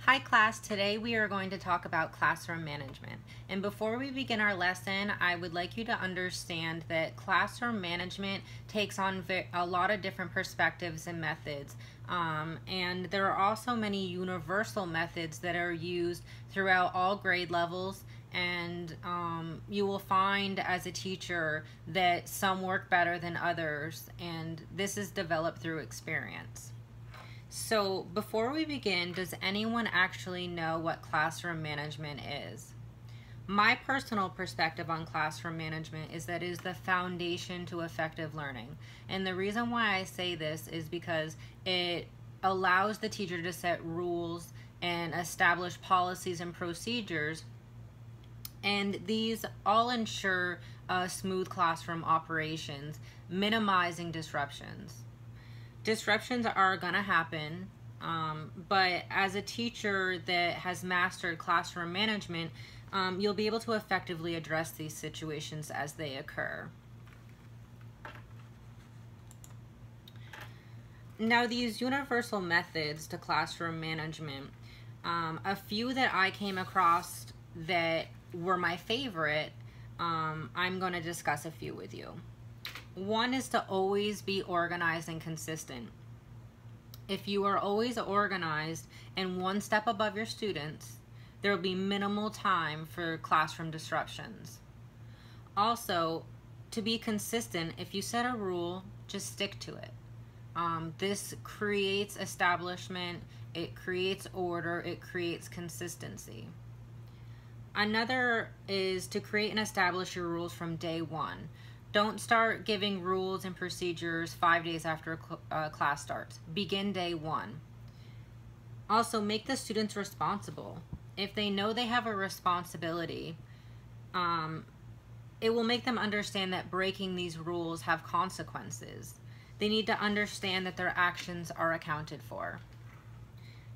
Hi class, today we are going to talk about classroom management. And before we begin our lesson, I would like you to understand that classroom management takes on a lot of different perspectives and methods. And there are also many universal methods that are used throughout all grade levels, and you will find as a teacher that some work better than others, and this is developed through experience. So before we begin, does anyone actually know what classroom management is? My personal perspective on classroom management is that it is the foundation to effective learning. And the reason why I say this is because it allows the teacher to set rules and establish policies and procedures, and these all ensure smooth classroom operations, minimizing disruptions. Disruptions are going to happen, but as a teacher that has mastered classroom management, you'll be able to effectively address these situations as they occur. Now, these universal methods to classroom management, a few that I came across that were my favorite, I'm going to discuss a few with you. One is to always be organized and consistent. If you are always organized and one step above your students, there will be minimal time for classroom disruptions. Also, to be consistent, if you set a rule, just stick to it. This creates establishment, it creates order, it creates consistency. Another is to create and establish your rules from day one. Don't start giving rules and procedures 5 days after class starts. Begin day one. Also, make the students responsible. If they know they have a responsibility, it will make them understand that breaking these rules have consequences. They need to understand that their actions are accounted for.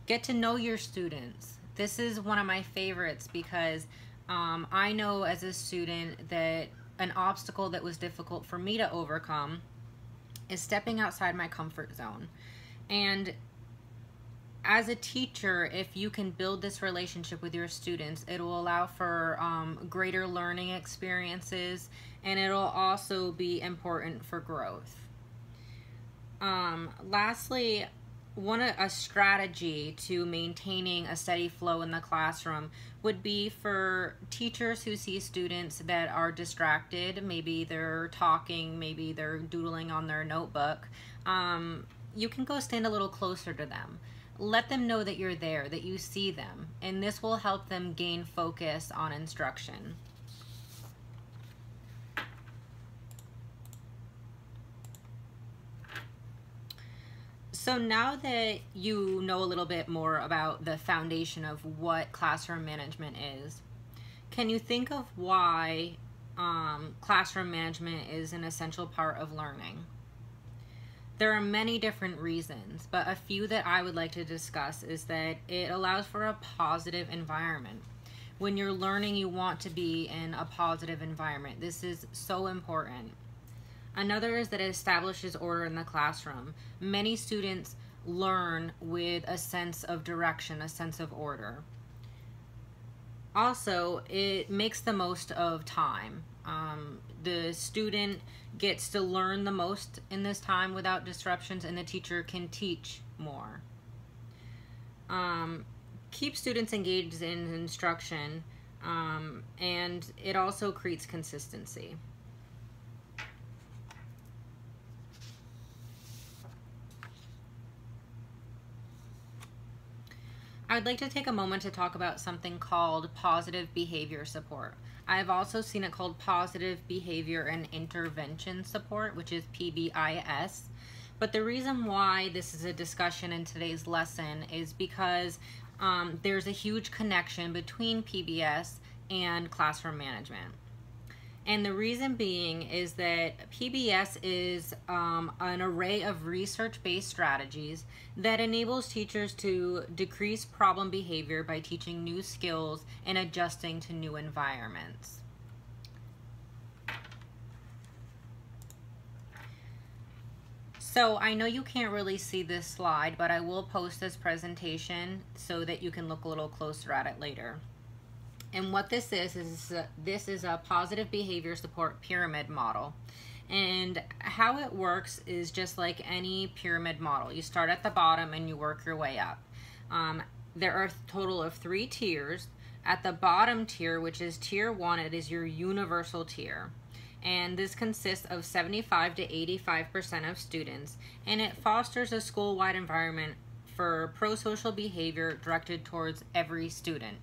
Get to know your students. This is one of my favorites because I know as a student that an obstacle that was difficult for me to overcome is stepping outside my comfort zone. And as a teacher, if you can build this relationship with your students, it will allow for greater learning experiences, and it'll also be important for growth. Lastly, a strategy to maintaining a steady flow in the classroom would be for teachers who see students that are distracted. Maybe they're talking, maybe they're doodling on their notebook. You can go stand a little closer to them. Let them know that you're there, that you see them, and this will help them gain focus on instruction. So now that you know a little bit more about the foundation of what classroom management is, can you think of why classroom management is an essential part of learning? There are many different reasons, but a few that I would like to discuss is that it allows for a positive environment. When you're learning, you want to be in a positive environment. This is so important. Another is that it establishes order in the classroom. Many students learn with a sense of direction, a sense of order. Also, it makes the most of time. The student gets to learn the most in this time without disruptions, and the teacher can teach more. Keep students engaged in instruction, and it also creates consistency. I would like to take a moment to talk about something called positive behavior support. I have also seen it called positive behavior and intervention support, which is PBIS. But the reason why this is a discussion in today's lesson is because there's a huge connection between PBS and classroom management. And the reason being is that PBS is an array of research-based strategies that enables teachers to decrease problem behavior by teaching new skills and adjusting to new environments. So I know you can't really see this slide, but I will post this presentation so that you can look a little closer at it later. And what this is a positive behavior support pyramid model. And how it works is just like any pyramid model. You start at the bottom and you work your way up. There are a total of 3 tiers. At the bottom tier, which is tier 1, it is your universal tier. And this consists of 75 to 85% of students, and it fosters a school-wide environment for pro-social behavior directed towards every student.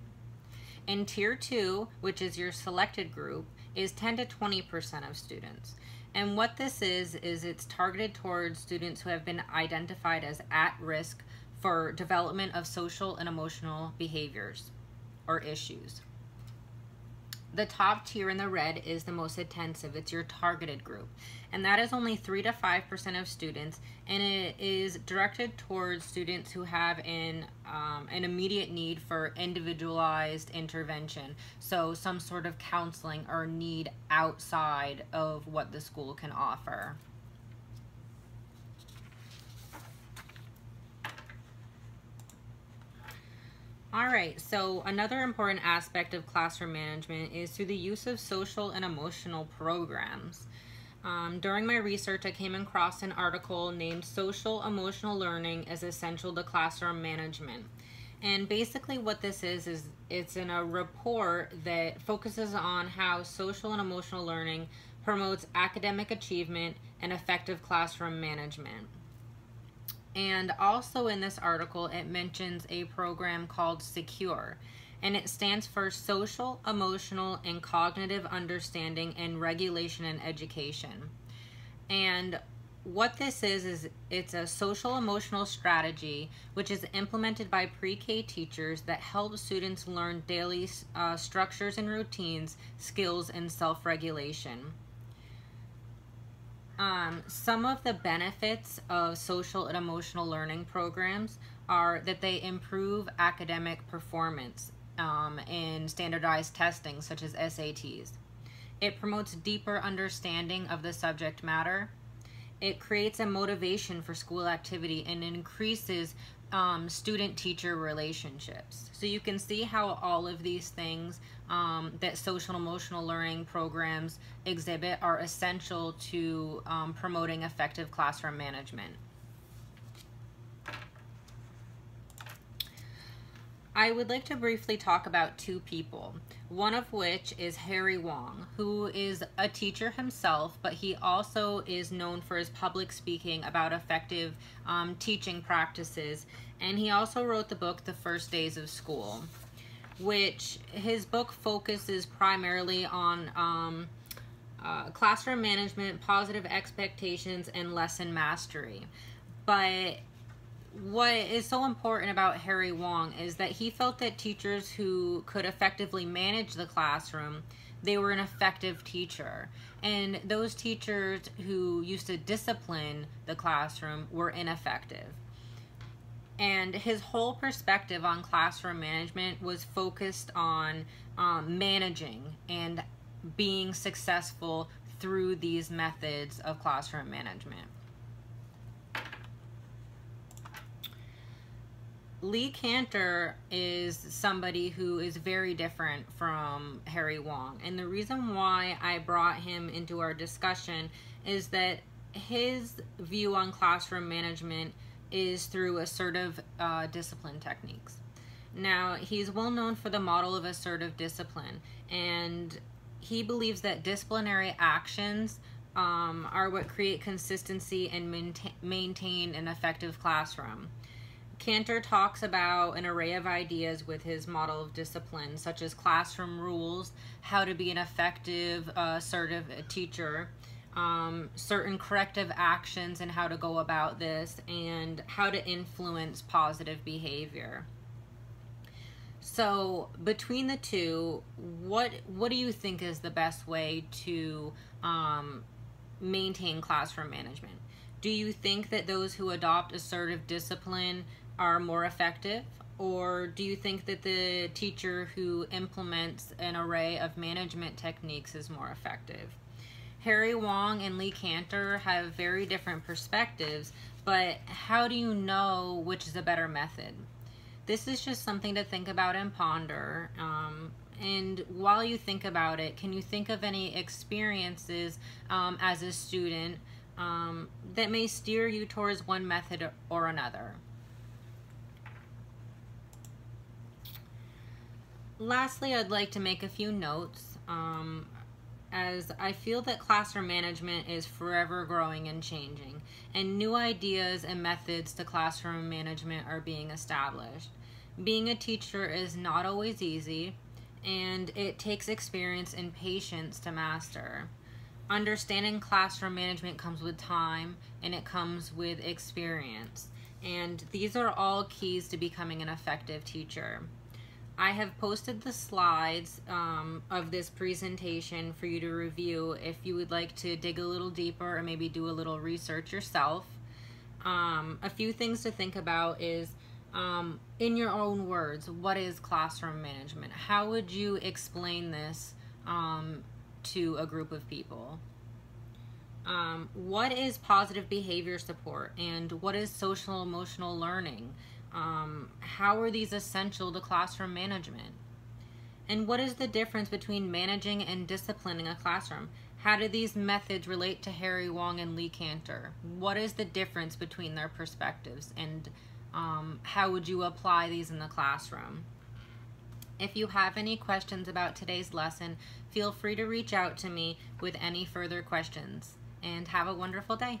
In tier 2, which is your selected group, is 10 to 20% of students. And what this is it's targeted towards students who have been identified as at risk for development of social and emotional behaviors or issues. The top tier in the red is the most intensive. It's your targeted group. And that is only 3 to 5% of students, and it is directed towards students who have an immediate need for individualized intervention. So some sort of counseling or need outside of what the school can offer. All right, so another important aspect of classroom management is through the use of social and emotional programs. During my research, I came across an article named Social Emotional Learning is Essential to Classroom Management. And basically what this is it's in a report that focuses on how social and emotional learning promotes academic achievement and effective classroom management. And also in this article, it mentions a program called SECURE, and it stands for Social, Emotional, and Cognitive Understanding and Regulation in Education. And what this is it's a social emotional strategy which is implemented by pre-K teachers that help students learn daily structures and routines, skills, and self-regulation. Some of the benefits of social and emotional learning programs are that they improve academic performance in standardized testing such as SATs. It promotes deeper understanding of the subject matter. It creates a motivation for school activity and increases student-teacher relationships. So you can see how all of these things that social and emotional learning programs exhibit are essential to promoting effective classroom management. I would like to briefly talk about 2 people, one of which is Harry Wong, who is a teacher himself, but he also is known for his public speaking about effective teaching practices, and he also wrote the book The First Days of School, which his book focuses primarily on classroom management, positive expectations, and lesson mastery. But what is so important about Harry Wong is that he felt that teachers who could effectively manage the classroom, they were an effective teacher. And those teachers who used to discipline the classroom were ineffective. And his whole perspective on classroom management was focused on managing and being successful through these methods of classroom management. Lee Kantor is somebody who is very different from Harry Wong. And the reason why I brought him into our discussion is that his view on classroom management is through assertive discipline techniques. Now, he's well known for the model of assertive discipline, and he believes that disciplinary actions are what create consistency and maintain an effective classroom. Kantor talks about an array of ideas with his model of discipline, such as classroom rules, how to be an effective, assertive teacher, certain corrective actions and how to go about this, and how to influence positive behavior. So between the two, what do you think is the best way to maintain classroom management? Do you think that those who adopt assertive discipline are more effective, or do you think that the teacher who implements an array of management techniques is more effective? Harry Wong and Lee Cantor have very different perspectives, but how do you know which is a better method? This is just something to think about and ponder. And while you think about it, can you think of any experiences as a student that may steer you towards one method or another? Lastly, I'd like to make a few notes, as I feel that classroom management is forever growing and changing, and new ideas and methods to classroom management are being established. Being a teacher is not always easy, and it takes experience and patience to master. Understanding classroom management comes with time, and it comes with experience, and these are all keys to becoming an effective teacher. I have posted the slides of this presentation for you to review if you would like to dig a little deeper or maybe do a little research yourself. A few things to think about is, in your own words, what is classroom management? How would you explain this to a group of people? What is positive behavior support, and what is social emotional learning? How are these essential to classroom management? And what is the difference between managing and disciplining a classroom? How do these methods relate to Harry Wong and Lee Cantor? What is the difference between their perspectives, and how would you apply these in the classroom? If you have any questions about today's lesson, feel free to reach out to me with any further questions, and have a wonderful day.